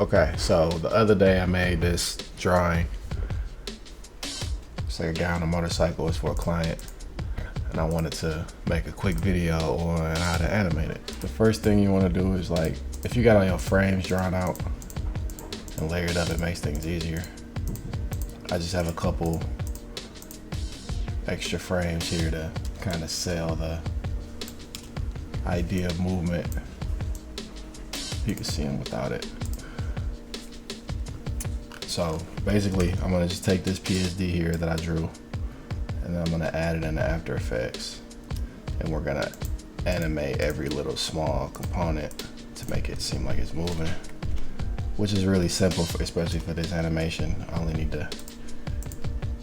Okay, so the other day I made this drawing. It's like a guy on a motorcycle. It's for a client. And I wanted to make a quick video on how to animate it. The first thing you want to do is, like, if you got all your frames drawn out and layered up, it makes things easier. I just have a couple extra frames here to kind of sell the idea of movement. You can see them without it. So basically, I'm gonna just take this PSD here that I drew, and then I'm gonna add it into After Effects, and we're gonna animate every little small component to make it seem like it's moving, which is really simple, especially for this animation. I only need to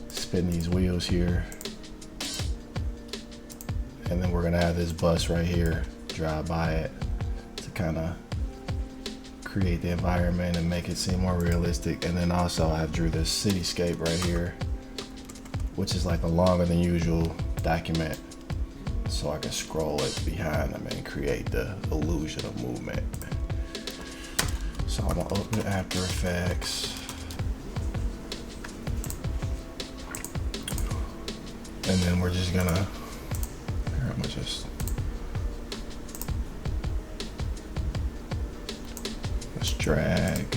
spin these wheels here, and then we're gonna have this bus right here drive by it to kind of create the environment and make it seem more realistic. And then also I drew this cityscape right here, which is like a longer than usual document, so I can scroll it behind them and create the illusion of movement. So I'm gonna open After Effects, and then we're just gonna, here, I'm gonna just, let's drag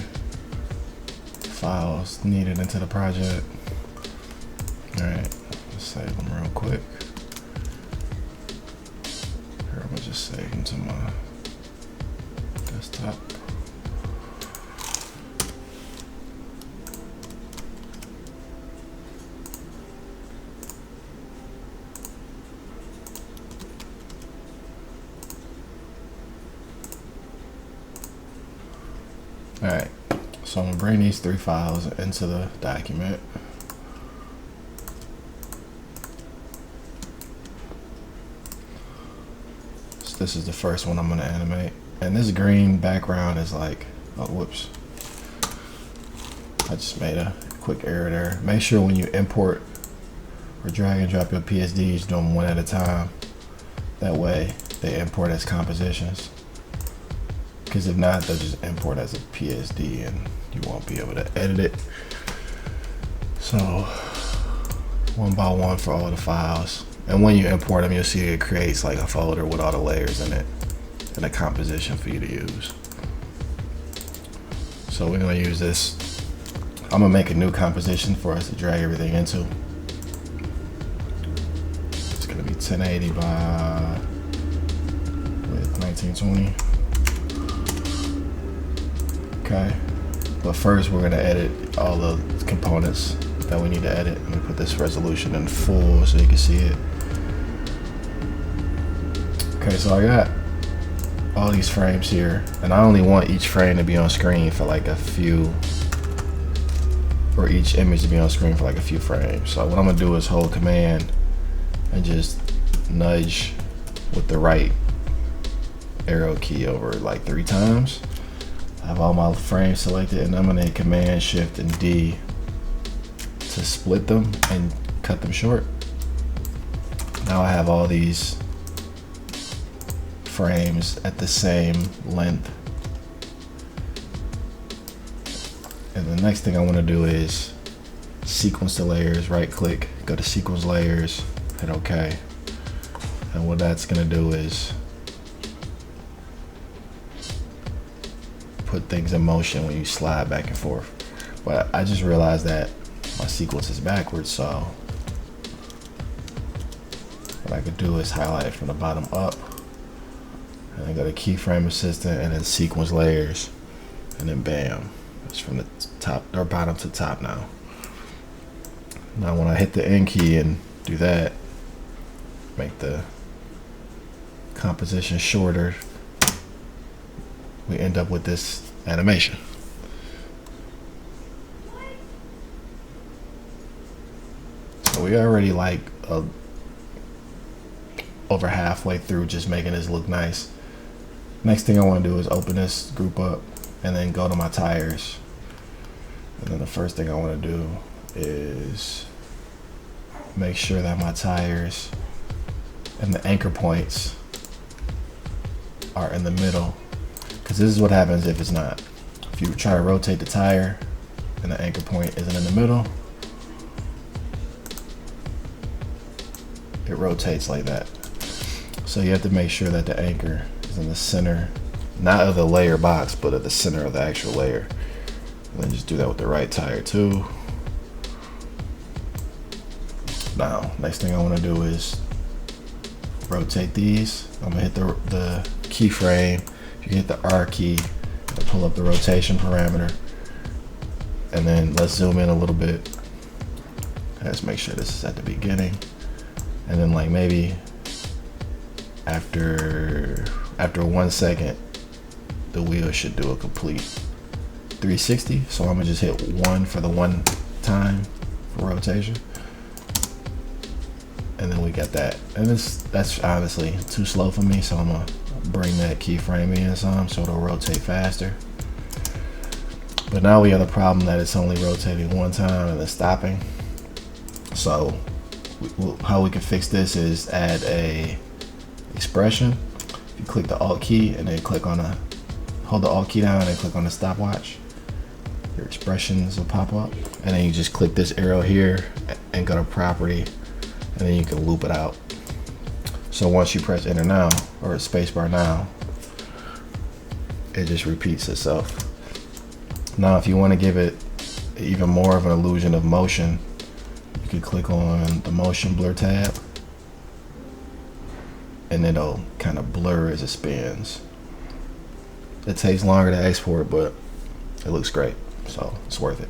files needed into the project. All right, let's save them real quick. Here, I'm gonna just save them to my desktop. All right, so I'm gonna bring these 3 files into the document. So this is the first one I'm gonna animate. And this green background is like, oh, whoops. I just made a quick error there. Make sure when you import or drag and drop your PSDs, do them one at a time. That way they import as compositions. Because if not, they'll just import as a PSD and you won't be able to edit it. So one by one for all the files. And when you import them, you'll see it creates like a folder with all the layers in it and a composition for you to use. So we're gonna use this. I'm gonna make a new composition for us to drag everything into. It's gonna be 1080 by 1920. Okay, but first we're gonna edit all the components that we need to edit. Let me put this resolution in full so you can see it. Okay, so I got all these frames here, and I only want each frame to be on screen for like a few, or each image to be on screen for like a few frames. So what I'm gonna do is hold Command and just nudge with the right arrow key over like 3 times. I have all my frames selected, and I'm gonna hit Command Shift and D to split them and cut them short. Now I have all these frames at the same length. And the next thing I want to do is sequence the layers. Right click, go to Sequence Layers, hit OK. And what that's gonna do is put things in motion when you slide back and forth. But I just realized that my sequence is backwards, so what I could do is highlight it from the bottom up, and then go to Keyframe Assistant and then Sequence Layers, and then bam, it's from the top or bottom to top now. Now when I hit the N key and do that, make the composition shorter, we end up with this animation. So we already like over halfway through just making this look nice. Next thing I want to do is open this group up and then go to my tires. And then the first thing I want to do is make sure that my tires and the anchor points are in the middle, because this is what happens if it's not. If you try to rotate the tire and the anchor point isn't in the middle, it rotates like that. So you have to make sure that the anchor is in the center, not of the layer box, but at the center of the actual layer. And then just do that with the right tire too. Now, next thing I want to do is rotate these. I'm gonna hit the keyframe. You hit the R key and pull up the rotation parameter. And then let's zoom in a little bit. Let's make sure this is at the beginning. And then like maybe after 1 second, the wheel should do a complete 360. So I'm gonna just hit 1 for the 1 time for rotation. And then we got that. And that's honestly too slow for me, so I'm gonna bring that keyframe in some so it'll rotate faster. But now we have the problem that it's only rotating 1 time and then stopping. So how we can fix this is add a expression. You click the Alt key and then hold the Alt key down and then click on the stopwatch. Your expressions will pop up. And then you just click this arrow here and go to property, and then you can loop it out. So once you press enter now, or spacebar now, it just repeats itself. Now if you want to give it even more of an illusion of motion, you can click on the motion blur tab, and it'll kind of blur as it spins. It takes longer to export, but it looks great, so it's worth it.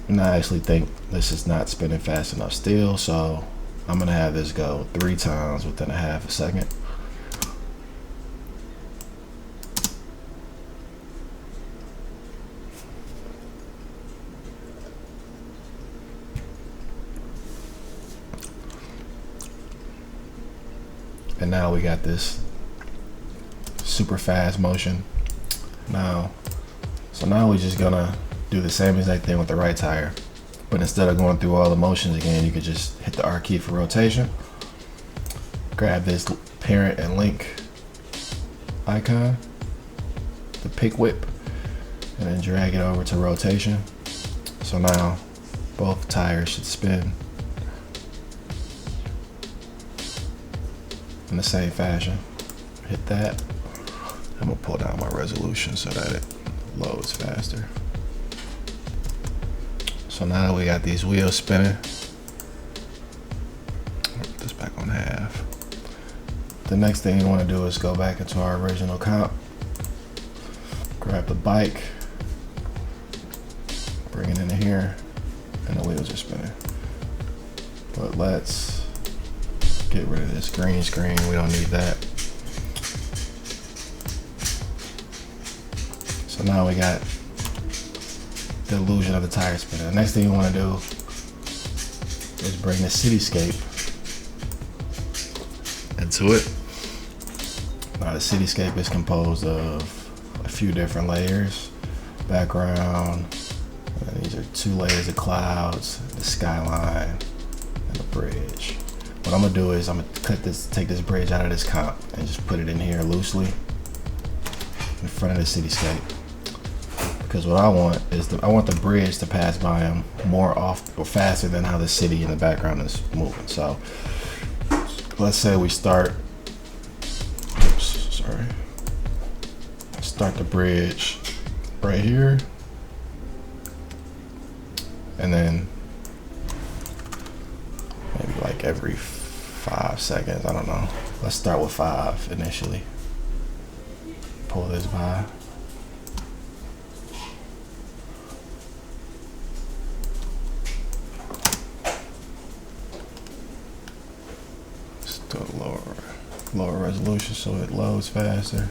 And I actually think this is not spinning fast enough still, so I'm gonna have this go 3 times within a half a second. And now we got this super fast motion. So now we're just gonna do the same exact thing with the right tire, but instead of going through all the motions again, you could just hit the R key for rotation, grab this parent and link icon, the pick whip, and then drag it over to rotation. So now both tires should spin in the same fashion. Hit that. I'm gonna pull down my resolution so that it loads faster. So now that we got these wheels spinning, put this back on half. The next thing you want to do is go back into our original comp, grab the bike, bring it into here, and the wheels are spinning. But let's get rid of this green screen. We don't need that. So now we got the illusion of the tire spinning. The next thing you want to do is bring the cityscape into it. Now the cityscape is composed of a few different layers. Background, and these are 2 layers of clouds, the skyline, and the bridge. What I'm gonna do is I'm gonna take this bridge out of this comp and just put it in here loosely in front of the cityscape. Because what I want is I want the bridge to pass by them more off or faster than how the city in the background is moving. So let's say we start the bridge right here, and then maybe like every 5 seconds, I don't know. Let's start with 5 initially. Pull this by. Still lower resolution so it loads faster.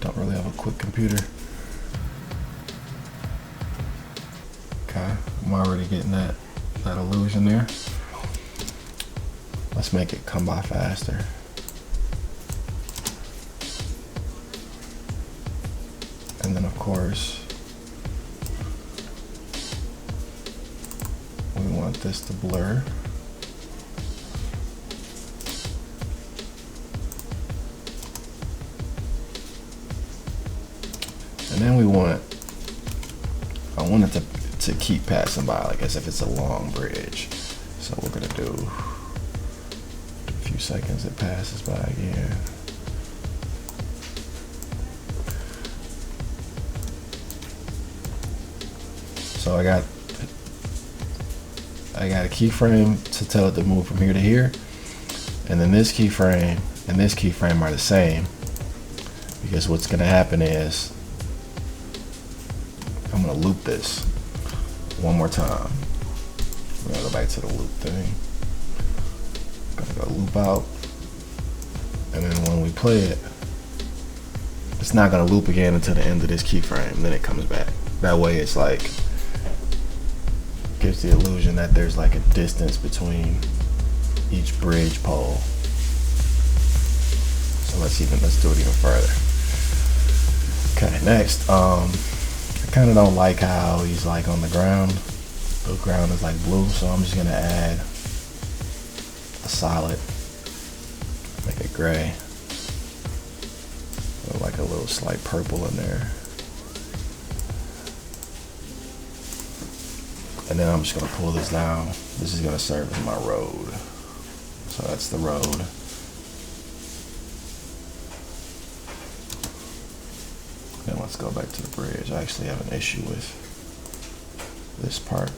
Don't really have a quick computer. Okay, I'm already getting that illusion there. Let's make it come by faster. And then of course, we want this to blur. And then I want it to keep passing by, like as if it's a long bridge. So we're gonna do a few seconds, it passes by again. So I got a keyframe to tell it to move from here to here, and then this keyframe and this keyframe are the same, because what's gonna happen is I'm gonna loop this one more time. We're gonna go back to the loop thing. Gonna go loop out, and then when we play it, it's not gonna loop again until the end of this keyframe. Then it comes back. That way, it's like gives the illusion that there's like a distance between each bridge pole. So let's do it even further. Okay, next, I kind of don't like how he's like on the ground. The ground is like blue, so I'm just gonna add a solid, make it gray, with like a little slight purple in there. And then I'm just gonna pull this down. This is gonna serve as my road. So that's the road. Then let's go back to the bridge. I actually have an issue with this part.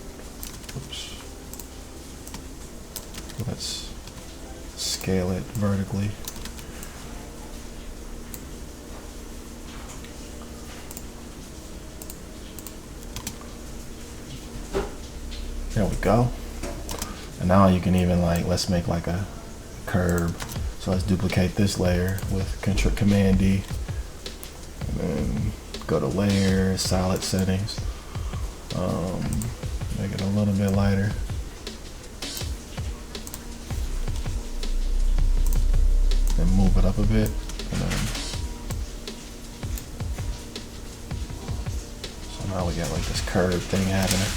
Oops. Let's scale it vertically. There we go. And now you can even let's make like a curve. So let's duplicate this layer with Command D. And then go to layer, solid settings. Make it a little bit lighter. And move it up a bit. And then, so now we got like this curve thing happening.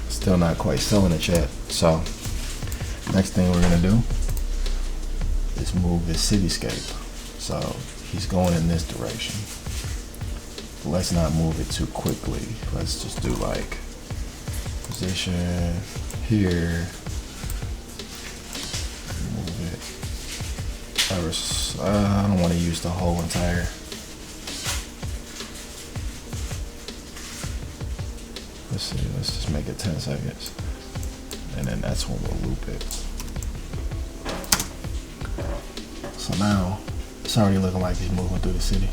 Still not quite selling it yet. So next thing we're gonna do is move this cityscape. So he's going in this direction. But let's not move it too quickly. Let's just do like position here. Move it. I don't want to use the whole entire. Let's see, let's just make it 10 seconds. And then that's when we'll loop it. So now, it's already looking like he's moving through the city.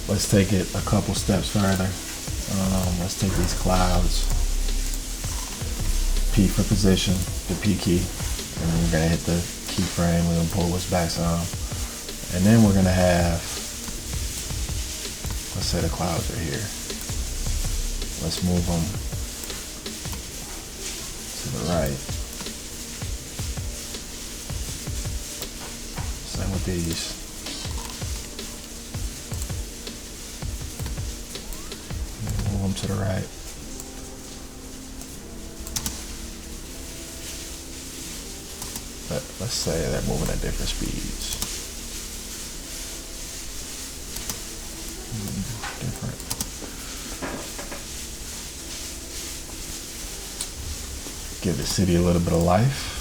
Let's take it a couple steps further. Let's take these clouds. P for position, the P key. And then we're gonna hit the keyframe, we're gonna pull this back some. And then we're gonna have, let's say the clouds are here. Let's move them to the right. Same with these. Move them to the right. But let's say they're moving at different speeds. Different. Give the city a little bit of life.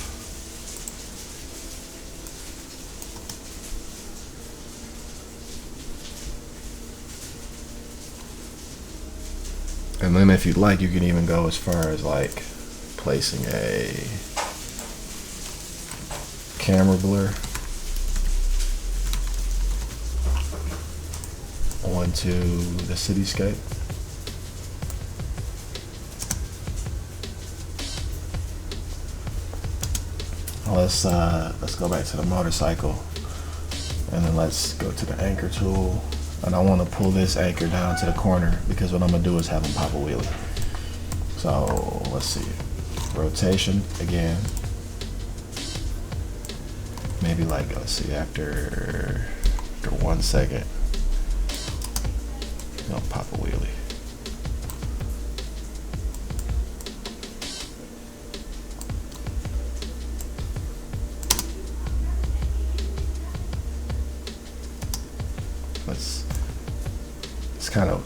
And then if you'd like, you can even go as far as like placing a camera blur onto the cityscape. Let's go back to the motorcycle, and then let's go to the anchor tool. And I want to pull this anchor down to the corner because what I'm gonna do is have him pop a wheelie. So let's see, rotation again. Maybe like, let's see, after 1 second, I'll pop a wheelie. it's kind of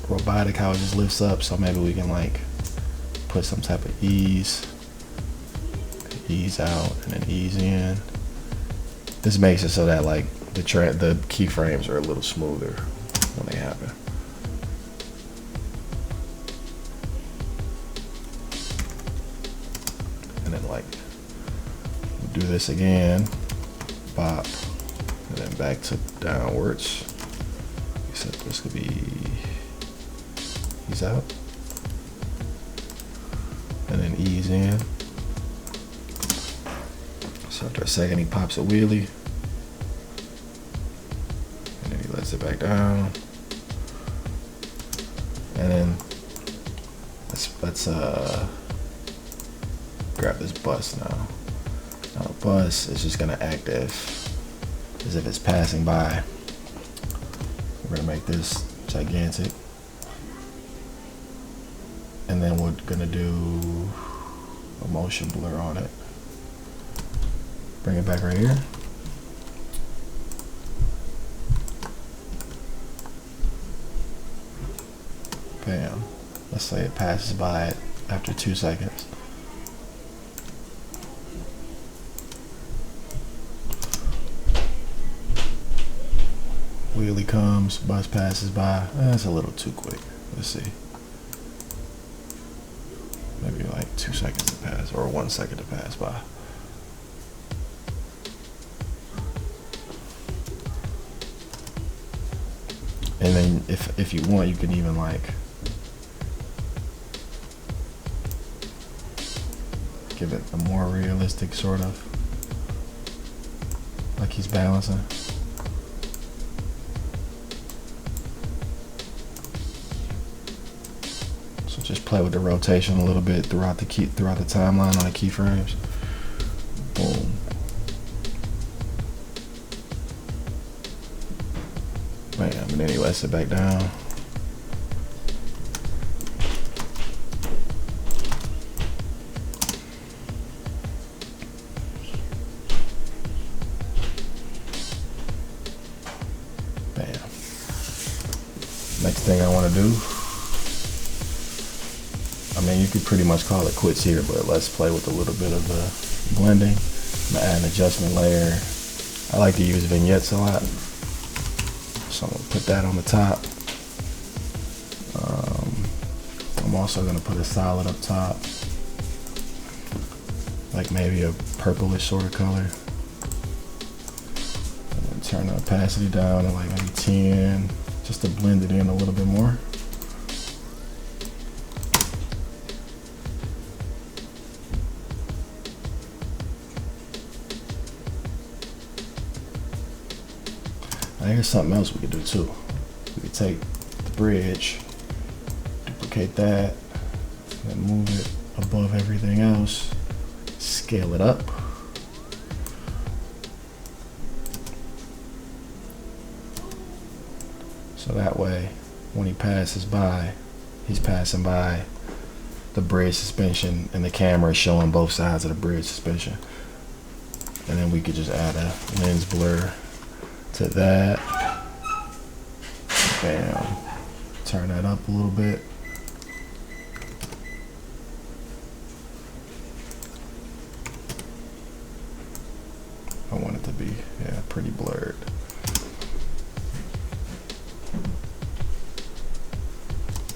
robotic how it just lifts up, so maybe we can like put some type of ease out and then ease in. This makes it so that like the keyframes are a little smoother when they happen. And then like we'll do this again, bop, and then back to downwards. Except this could be ease out and then ease in. So after a second he pops a wheelie and then he lets it back down. And then let's grab this bus now. Now the bus is just gonna act as if it's passing by. We're gonna make this gigantic. And then we're gonna do a motion blur on it. Bring it back right here. Bam. Let's say it passes by it after 2 seconds. Wheelie comes, bus passes by. That's a little too quick. Let's see. Maybe like 2 seconds to pass or 1 second to pass by. And then if you want, you can even like give it a more realistic sort of, like he's balancing. So just play with the rotation a little bit throughout the timeline on the keyframes. Boom. Bam, and then he lets it back down. Bam. Next thing I want to do, I mean, you could pretty much call it quits here, but let's play with a little bit of the blending. I'm gonna add an adjustment layer. I like to use vignettes a lot. So I'm gonna put that on the top. I'm also gonna put a solid up top, like maybe a purplish sort of color. And then turn the opacity down to like maybe 10, just to blend it in a little bit more. Now here's something else we could do too. We could take the bridge, duplicate that, and move it above everything else, scale it up. So that way, when he passes by, he's passing by the bridge suspension and the camera is showing both sides of the bridge suspension. And then we could just add a lens blur to that. Bam. Turn that up a little bit. I want it to be, yeah, pretty blurred.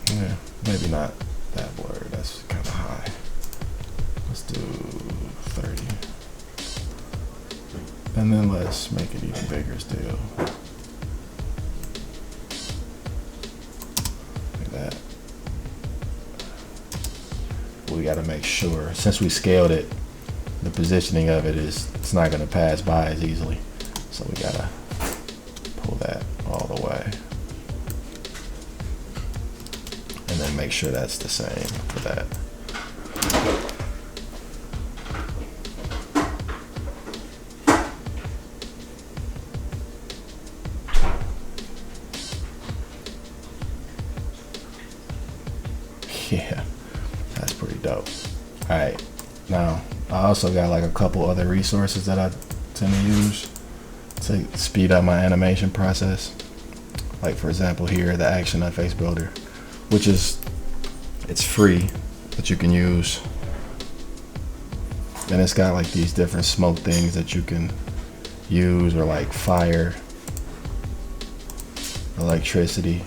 Yeah, maybe not that blurred. That's kind of high. Let's do 30. And then let's make it even bigger still. Like that. We got to make sure, since we scaled it, the positioning of it is, it's not going to pass by as easily. So we got to pull that all the way. And then make sure that's the same for that. Yeah, that's pretty dope. All right, now I also got like a couple other resources that I tend to use to speed up my animation process. Like for example here, the Action FX Builder, which is, it's free, but you can use. And it's got like these different smoke things that you can use, or like fire, electricity.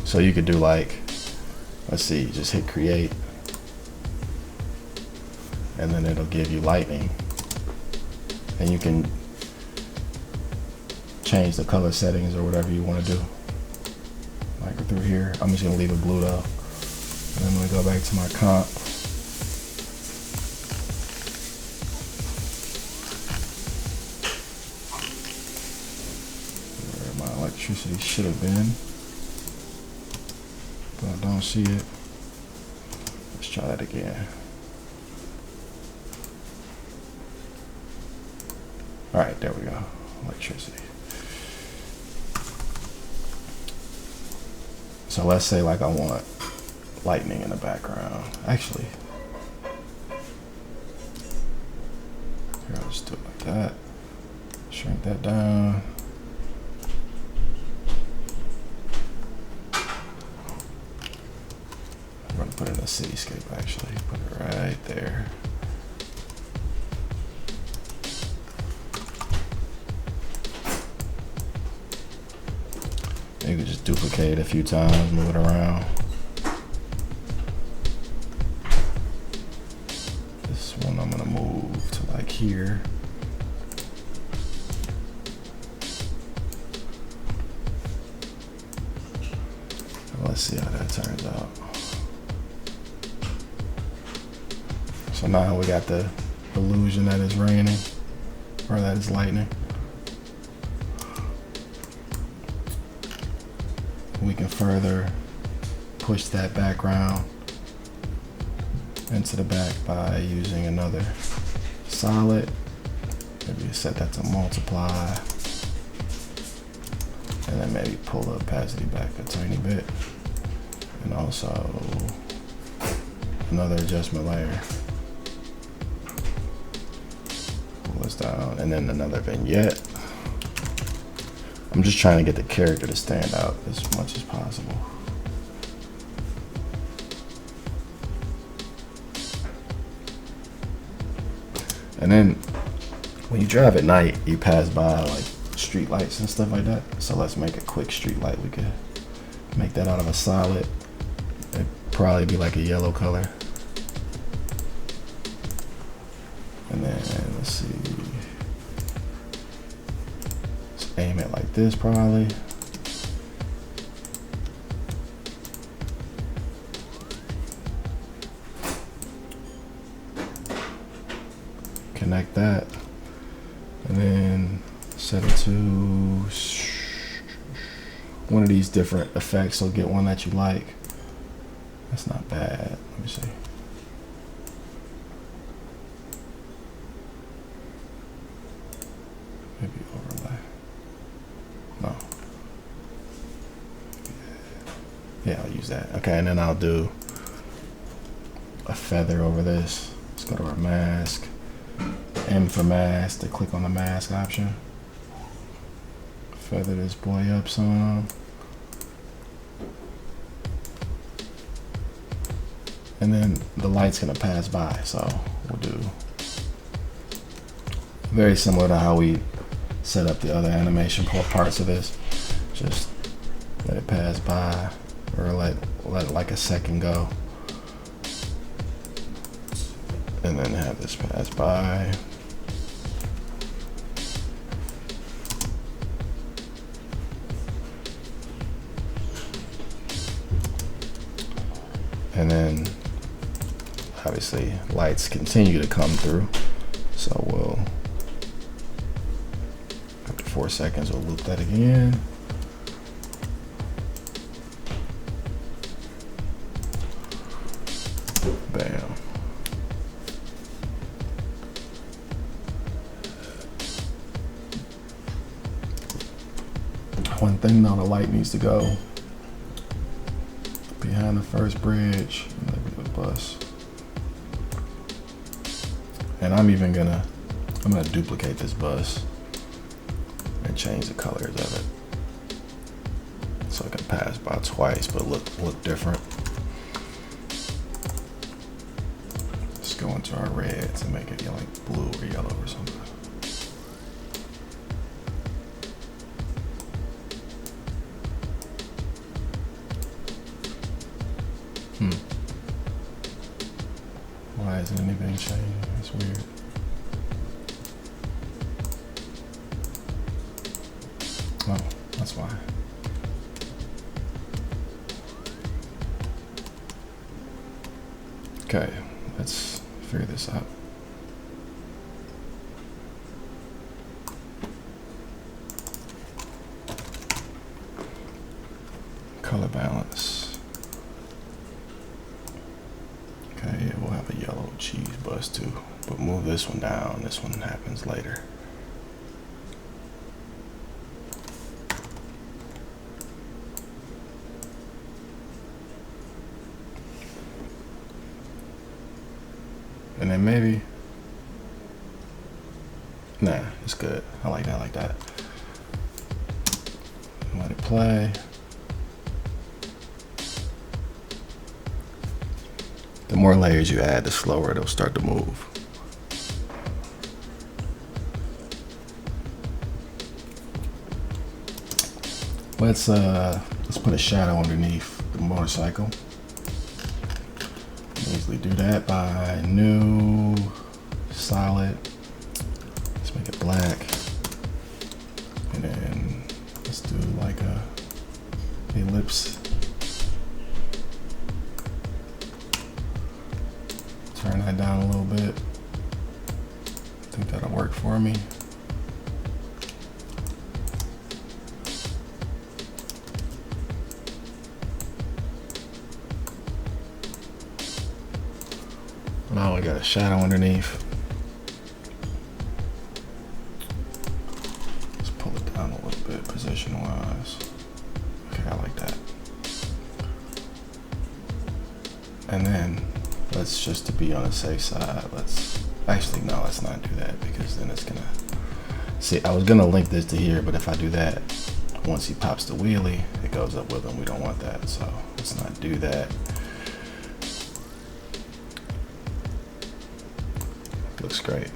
So you could do like, let's see, just hit create, and then it'll give you lightning, and you can change the color settings or whatever you want to do. Like through here, I'm just gonna leave it blue though, and I'm gonna go back to my comp. Where my electricity should have been, but I don't see it. Let's try that again. All right, there we go, electricity. So let's say like I want lightning in the background. Actually, here, I'll just do it like that. Shrink that down. I'm gonna put it in a cityscape actually. Put it right there. You can just duplicate it a few times, move it around. This one I'm gonna move to like here. Let's see how that turns out. So now we got the illusion that it's raining, or that it's lightning. We can further push that background into the back by using another solid. Maybe set that to multiply, and then maybe pull the opacity back a tiny bit, and also another adjustment layer. Pull this down, and then another vignette. I'm just trying to get the character to stand out as much as possible. And then when you drive at night, you pass by like street lights and stuff like that. So let's make a quick street light. We could make that out of a solid. It'd probably be like a yellow color. And then let's see. Aim it like this probably. Connect that, and then set it to one of these different effects. So get one that you like. That's not bad. Let me see. Maybe overlay. No. Yeah, I'll use that. Okay, and then I'll do a feather over this. Let's go to our mask. M for mask, to click on the mask option. Feather this boy up some. And then the light's gonna pass by, so we'll do very similar to how we set up the other animation parts of this. Just let it pass by, or let like a second go, and then have this pass by. And then obviously lights continue to come through, so we'll, after 4 seconds, we'll loop that again. Bam. One thing though, the light needs to go behind the first bridge, maybe the bus. And I'm gonna duplicate this bus and change the colors of it so it can pass by twice but look different. Let's go into our reds and make it like blue or yellow or something. Why isn't anything changing? That's weird. Oh, that's why. Okay, let's figure this out. Color balance. Okay, yeah, we'll have a yellow cheese buzz too, but move this one down. This one happens later. And then maybe, nah, it's good. I like that. Let it play. The more layers you add, the slower it'll start to move. Let's put a shadow underneath the motorcycle. Easily do that by new, solid. Let's make it black. And then let's do like a ellipse. Turn that down a little bit. I think that'll work for me. Now we got a shadow underneath. Let's pull it down a little bit position wise. Okay, I like that. And then let's, just to be on the safe side, let's not do that, because then it's gonna, see, I was gonna link this to here, but if I do that, once he pops the wheelie, it goes up with him. We don't want that, so let's not do that. Looks great.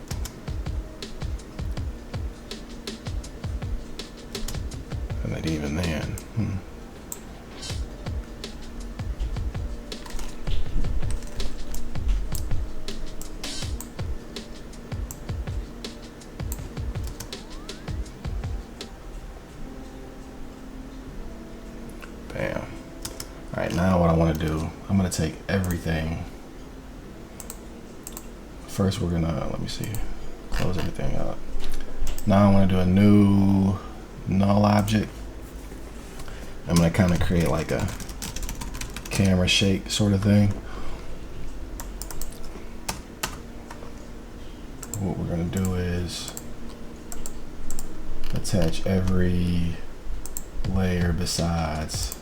And then even then, bam. All right, now what I want to do, I'm going to take everything. First, we're gonna, let me see, close everything up. Now I want to do a new null object. I'm gonna kind of create like a camera shake sort of thing. What we're gonna do is attach every layer besides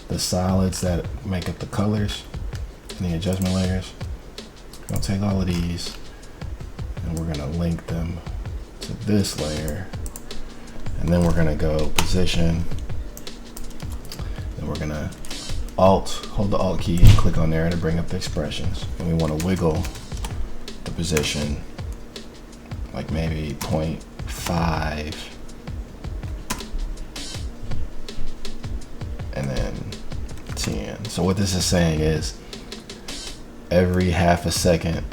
the solids that make up the colors and the adjustment layers. We're gonna take all of these and we're gonna link them to this layer, and then we're gonna go position, and we're gonna hold the Alt key and click on there to bring up the expressions, and we want to wiggle the position like maybe 0.5 and then 10. So what this is saying is every half a second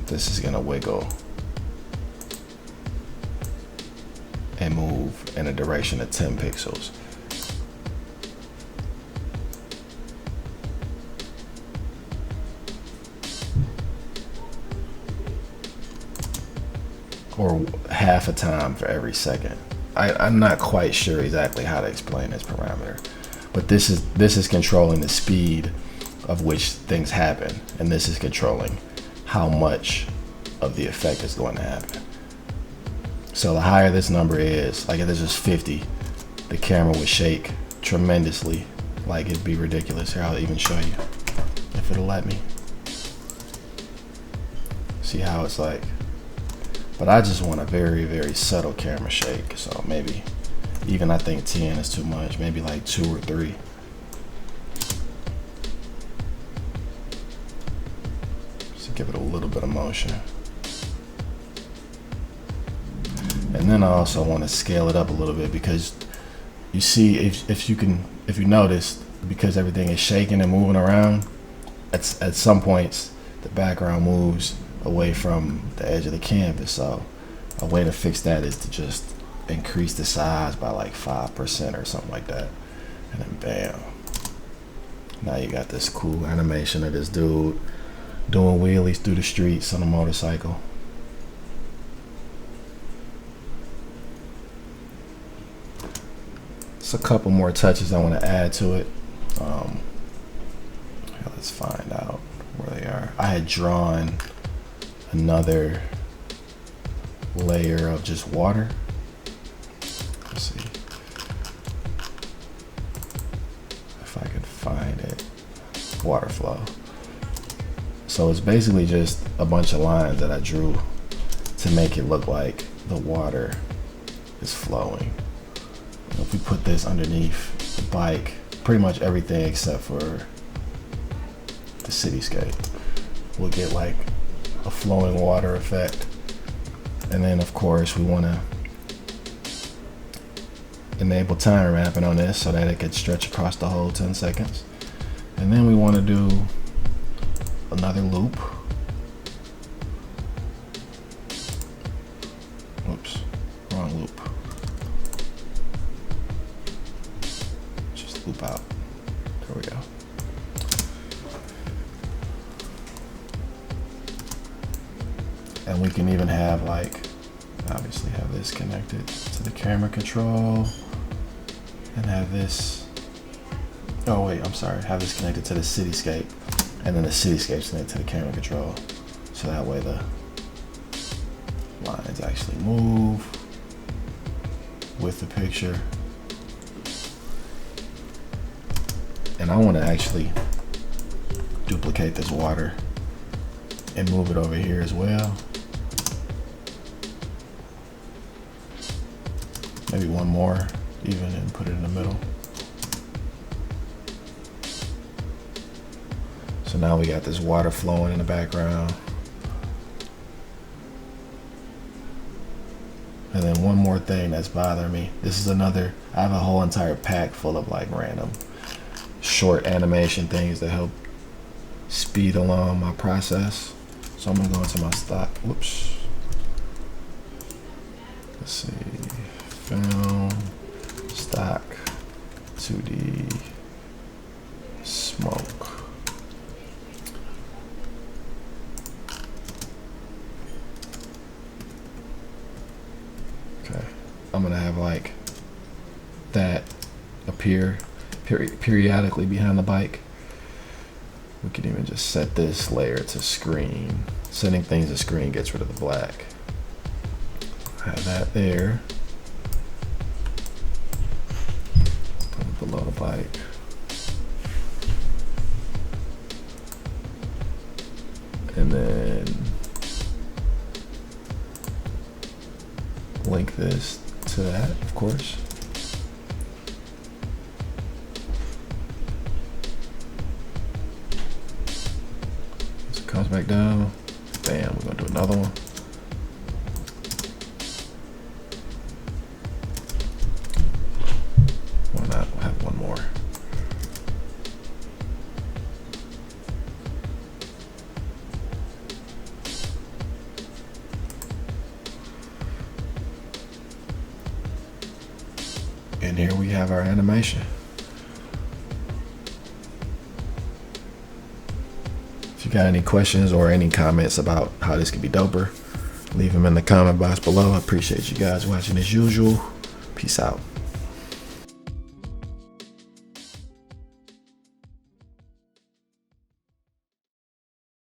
this is gonna wiggle and move in a direction of 10 pixels. Or half a time for every second. I'm not quite sure exactly how to explain this parameter, but this is controlling the speed of which things happen, and this is controlling how much of the effect is going to happen. So the higher this number is, like if this is 50, the camera would shake tremendously, like it'd be ridiculous. Here, I'll even show you if it'll let me. See how it's like But I just want a very, very subtle camera shake. So maybe even I think 10 is too much. Maybe like 2 or 3. Just to give it a little bit of motion. And then I also want to scale it up a little bit, because you see, if you notice, because everything is shaking and moving around, at some points the background moves away from the edge of the canvas. So a way to fix that is to just increase the size by like 5% or something like that, and then bam, now you got this cool animation of this dude doing wheelies through the streets on a motorcycle. It's a couple more touches I want to add to it. Let's find out where they are. I had drawn another layer of just water. Let's see if I could find it. Water flow. So it's basically just a bunch of lines that I drew to make it look like the water is flowing. If we put this underneath the bike, pretty much everything except for the cityscape, we'll get like a flowing water effect. And then of course we want to enable time ramping on this so that it could stretch across the whole 10 seconds. And then we want to do another loop. Oops, wrong loop. Just loop out. There we go. And we can even have, like, obviously have this connected to the camera control, and have this, oh wait, I'm sorry, have this connected to the cityscape, and then the cityscape's connected to the camera control, so that way the lines actually move with the picture. And I want to actually duplicate this water and move it over here as well. Maybe one more even, and put it in the middle. So now we got this water flowing in the background. And then one more thing that's bothering me. This is another, I have a whole entire pack full of like random short animation things that help speed along my process. So I'm gonna go into my stock, whoops. Let's see, film, stock, 2D, smoke. Okay, I'm gonna have like that appear periodically behind the bike. We can even just set this layer to screen. Setting things to screen gets rid of the black. Have that there. Put it below the bike. And then link this to that, of course. So it comes back down. Bam, we're gonna do another one. Why not? We'll have one more. And here we have our animation. If you got any questions or any comments about how this could be doper, leave them in the comment box below. I appreciate you guys watching as usual. Peace out.